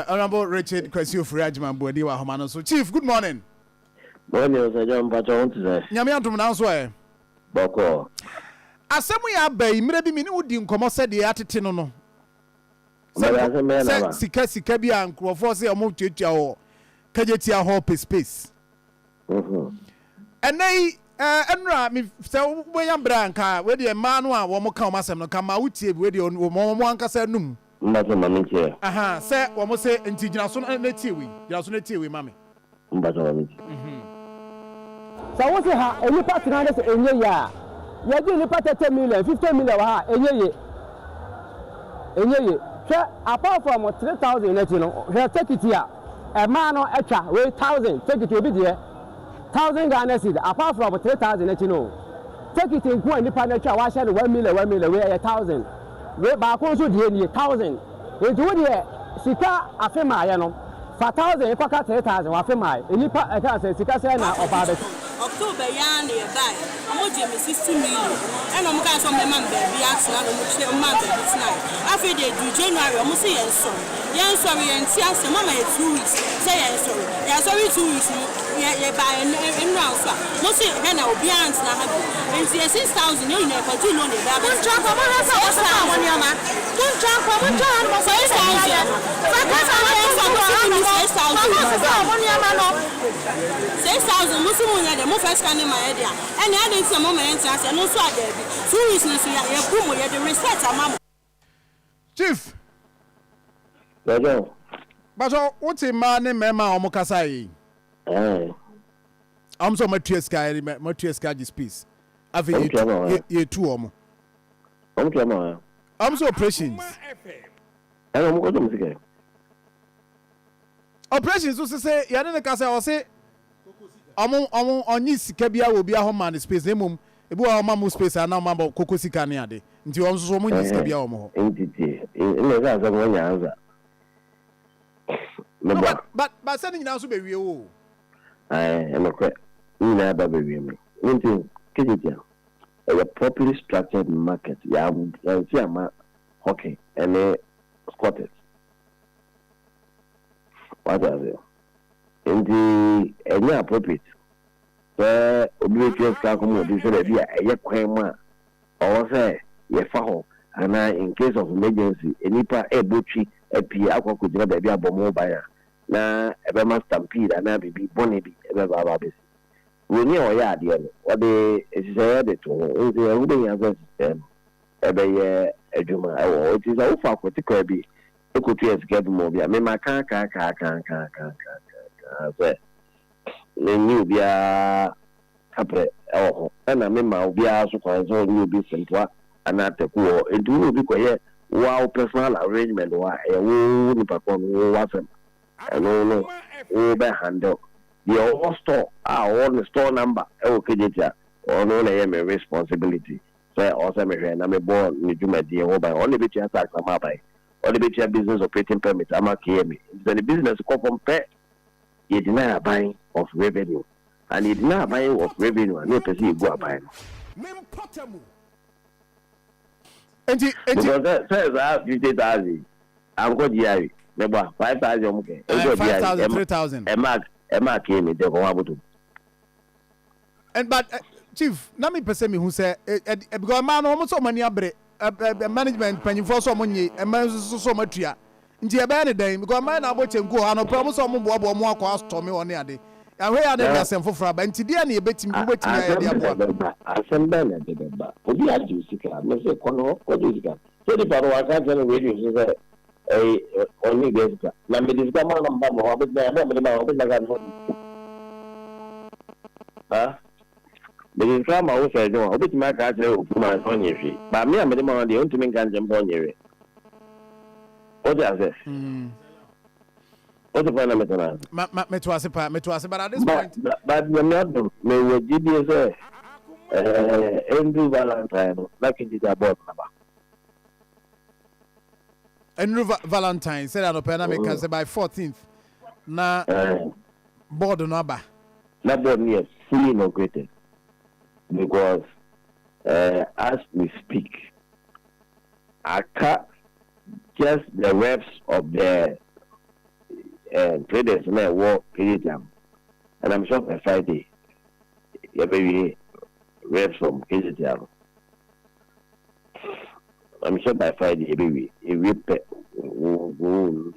Honorable Richard Kwesi Ofriagman Bodi wa Homano. So Chief, good morning. Morning, Sir John Patron today. Nyame antum na so e. Boko. Asemu ya bai mire bi mini wudi nkomo se de atete no no. Sika bi an krofo se omo tuatua ho. Kejetia ho space. Enai enra mi se wo ya bra nka we de ma no a wo mo ka o masem no ka ma wutie bi we de mo anka se num. Mbazo mami che. Aha, se wo mo se enti gina so na tiewi. Gina so na tiewi mami. Mbazo mami. So what ha any part na dey enye ya. Ya di ni part 10 million, 15 million ha enye ye. So apart from 3,000 net you know, take it here. A man no extra we 1,000, take it obi there. 1,000 Ghana cedi apart from 3,000 net you know. Take it in go ni part extra wa share 1 million we 1,000. We ba ko so die ni 1,000. E do die sika afema ya no. For 1,000 you ka 3,000 wa afema. Eni pa e ka say sika say na oba be. October ya na e buy. Omo je me 60 million. E no mo ka so me man baby atsena no mo kire o man baby tonight. Afi de du January omo say yen so. Yen so yen ti ase mama e 2 weeks. Say yen so. Ya so 2 weeks ye buy en round so. Mo say he na obi atsena ha bi. Enti 6,000 you na ko ti no ne ba. Kun tra ko mo na sa o sa won ya ma. Kun tra ko mo tra mo 6,000. Fa ka sa mo 6,000 won ya ma no. 6,000 musumu nya de mo first can my idea and I didn't some moment say no so there be 2 weeks no so ya kumo ya the research amam Chief Bajo what a man and mema omo kasa yi am so matua sky this piece ave ye two omo am so operations operations so say ya ne kasa o say omo onyi sika bia wo bia ho man space nemum ebi wo ma mu space ana ma ba koko sika ne ade nti won so mo nyi sika bia wo mo ho entity ile za za mo nyanza but sending now so be wie wo no kre ina ba be wie me nti Kejetia a properly structured market ya see ama hockey and squatters what are they ndi any appropriate obi tue ska ko mo di so be ye kwan ma o say ye fa ho ana in case of emergency enipa ebotwi apie akoko jira ba bia bomo ba ya na ebe ma stampede ana bibi boni bi ebe ba be we ni o ya ade no o de esise de to nti e wude ya go system ebe ye adwuma o it is a fa ko ti kwa bi ekotu esike bi mo bia me ma kan say new bia kapre na me ma bia so kwan so new bi sentwa ana teku edu bi koye wow personal arrangement wa e wo ni papa wo wa fam no wo be handle the all store all the store number e wo Kejetia no na ye me responsibility so also me hwe na me bo ni djuma die wo ba only be tia tax ama ba only be tia business operating permit ama KMA the business ko compare you deny buying of revenue and you deny buying of revenue and no person go buy because that says I have 50,000 I'm going to hear you 5,000 okay 5,000 3,000 a mark came in the and but chief na me pese me hu say because man no so mani abre management panyin for so monye e man so matua nti ebe ne dan because man na abo chenko ha no problem so mo bo mo akwa store me woni ade ahwe ya na asem fofora ba nti dia na ebetimi ya dia bo asem ba na de ba obi a ju sika me se kono ko ju sika so di paro aka tell we ju say only gesika na me disika ma na mba mo wa be na me ba o be na ga no the drama also no obi ti ma ka tell o kuma so nyefi ba me am de ma de on ti me kan jembo nyewe o ja say what the final metana me to ase but at this point but me not me we GD say Andrew Valentine like in the board number Andrew Valentine said that open make say by 14th na board number na board yes fully inaugurated because as we speak aka just the reps of the traders in the war Kejetia. And I'm sure by Friday, maybe reps from Kejetia. I'm sure by Friday, maybe we'll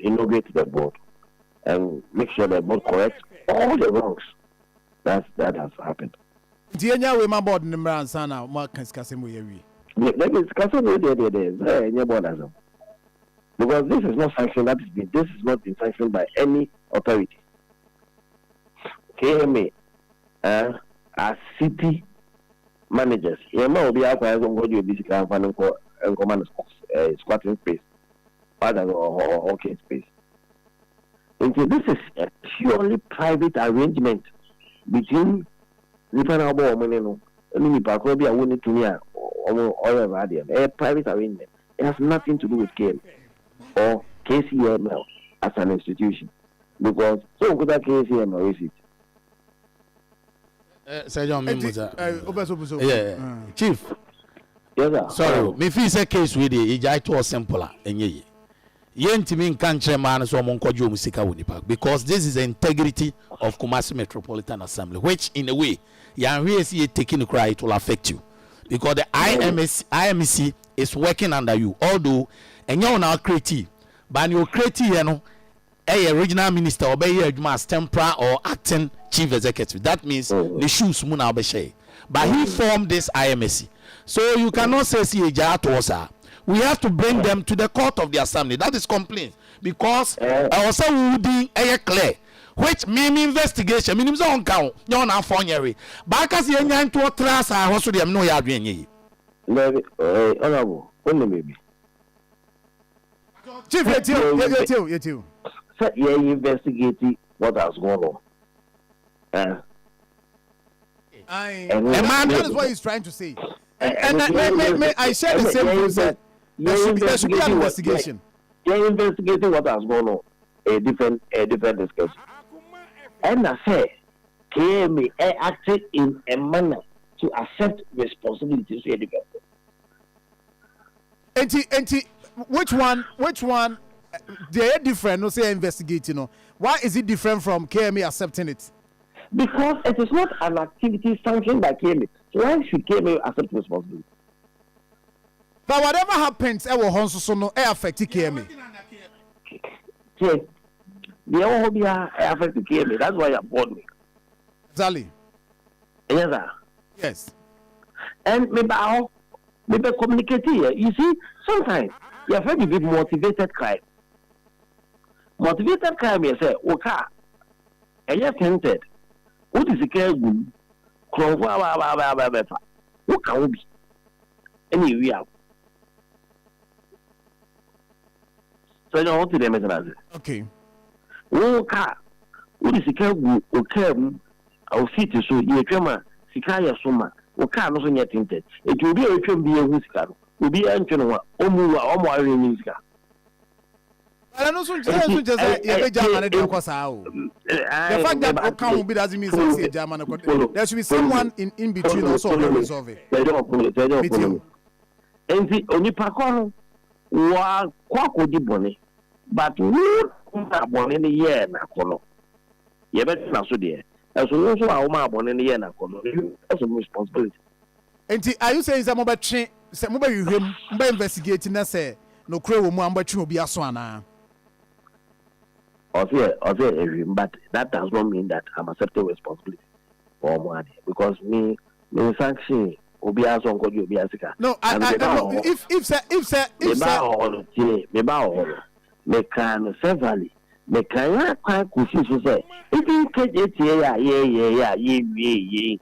inaugurate the board and make sure the board corrects all the wrongs that has happened. Dianya we my board number and sana mark discussing with you. Let me discuss it because this is not sanctioned. This is not been sanctioned by any authority. KMA are city managers. Yema will be out as on what you basically have and command squatting space, or okay space. And so this is a purely private arrangement between different women. I mean, if I could be a woman to me, or a private arrangement. It has nothing to do with KMA or KCML as an institution. Because so good at KCML is it? Sir John Chief. Yes, sir. Sorry, me feel say case with the ijai to simpler enye. Yentimi nkanche man so monkojo musika wonipa because this is the integrity of Kumasi Metropolitan Assembly, which in a way you taking cry it will affect you because the IMC is working under you, although and you're now creative but you creative a regional minister or be as temporary or acting chief executive. That means the shoes muna be, but he formed this IMC, so you cannot say we have to bring them to the court of the assembly. That is complaint because also we would clear which mean investigation minimum on count you're not for year but as you to trust I also them no ya doing honorable only maybe Chief you sir you investigating what has gone on that is what he's trying to say and I share the same view. There should be an investigation. They're investigating what has gone on. A different discussion. And I say, KMA acted in a manner to accept responsibilities to educate. Which one? They are different. No, say investigating. Why is it different from KMA accepting it? Because it is not an activity sanctioned by KMA. So why should KMA accept responsibility? But whatever happens, I will also no affect KMA. Yes, the all be affect KMA. That's why you bought me. Exactly. Yes, sir. Yes. And maybe communicate here. You see, sometimes you have to be motivated crime. Motivated crime, you say, okay, and you're tempted. What is the care good? What can we be? Any real. So you want to them as okay. Okay. What is the care good? Okay, I'll see to so you trema, Sikaya Soma, okay, no so yet tinted. It will be a trem be a whisker, will be an general, or music. I don't know, just a German. The fact that account will be doesn't mean say German. There should be someone in between also to resolve it. They don't. And the only Pacono was quack di bonnet, but who are born in the year Nacono? You better not so dear. As also our born in the year Nacono, that's a responsibility. And are you saying some about change? Some about you him by investigating us, say no crow woman, but you will be a swan. But that does not mean that I'm accepting responsibility for money because me sanction will be as on God you be as no. If me can severally me can quite confused say if Kejetia yeah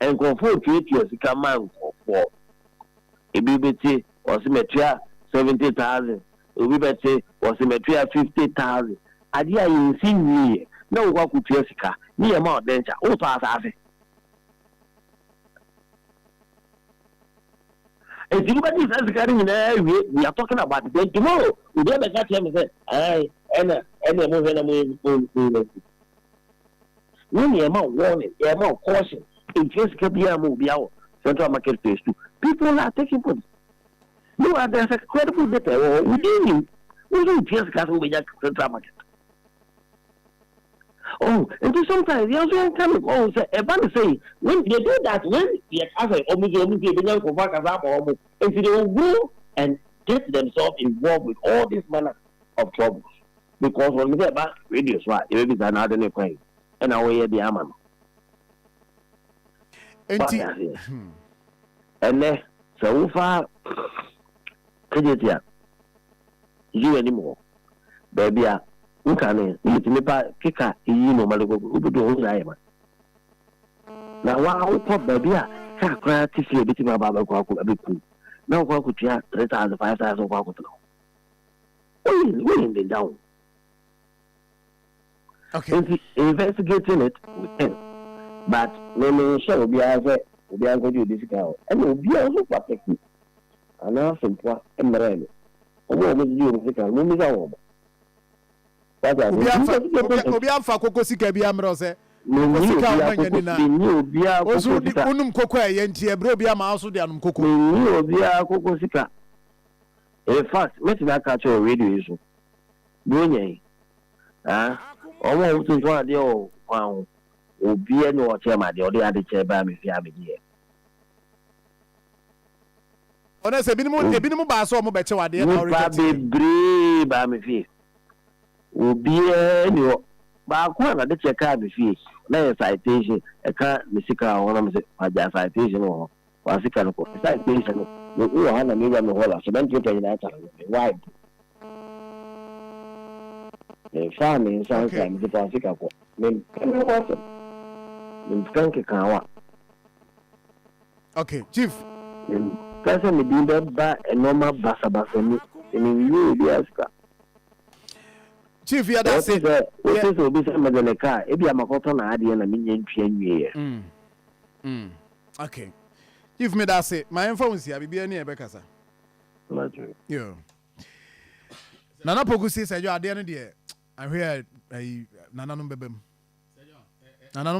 and confirm Kejetia sika man for ebibeti or symmetry 70,000. We better say was symmetry 50,000. Adia you see me no work with Jessica near Mount Dencher. Oh, pass. If you look at this regarding we are talking about it. Then tomorrow we never catch him and say, I and when the amount warning, the amount caution, in case Kejetia move out, Central Market Phase 2, people are taking points. No, there's a credible data. We didn't. We don't just got over the central market. Oh, and sometimes you also come. Oh, everybody say when they do that, when you ask almost go back as up, if they will go and get themselves involved with all this manner of troubles, because when we get back radios, right, it is another point, and I will hear the aman. And then so far, Kejetia, you anymore, baby. Ukane itimepa kika iyi no malego ubudo hoza yema na wa upo babia ka kwa tisi ebitima baba kwa ku abeku na kwa ku tia 3,000 5,000 kwa ku tno we in the down. Okay, Investigating it with him, but me sure obi aze obi an go do this guy and obi also protect me and na simple emrele omo do this guy mo mi ga wo obi amfa koko sika bi amro se sika omanya ni na ozu di unum koko e nti ebre obi ama aso di anum koko ni obi a koko sika. In fact me na catch your radio issue bonye omo to so ade o kwan obi e no o che ma de o de ade che ba me fi abedi e ona se binimu ba so mo be che wade na ori ba be ba me fi obi ni ba kwa na de check card fee na citation e ka misika wona me aja citation wo wa sika no ko citation no wo ha na me ya me hola so dan tuta ina ta why fa me san ka me ta sika ko me ko me frank kan wa. Okay, chief Kasa me di ba normal basa ni you bi aska. Chief, yeah, that's it. What is obi say me de car e bia makoto na ade na me ntwa nwie. Okay. Chief, me that's it. My info here bibia ni e be kasa. Yo. Nana Pogusi say you ade no de I hear nana no bebem. Nana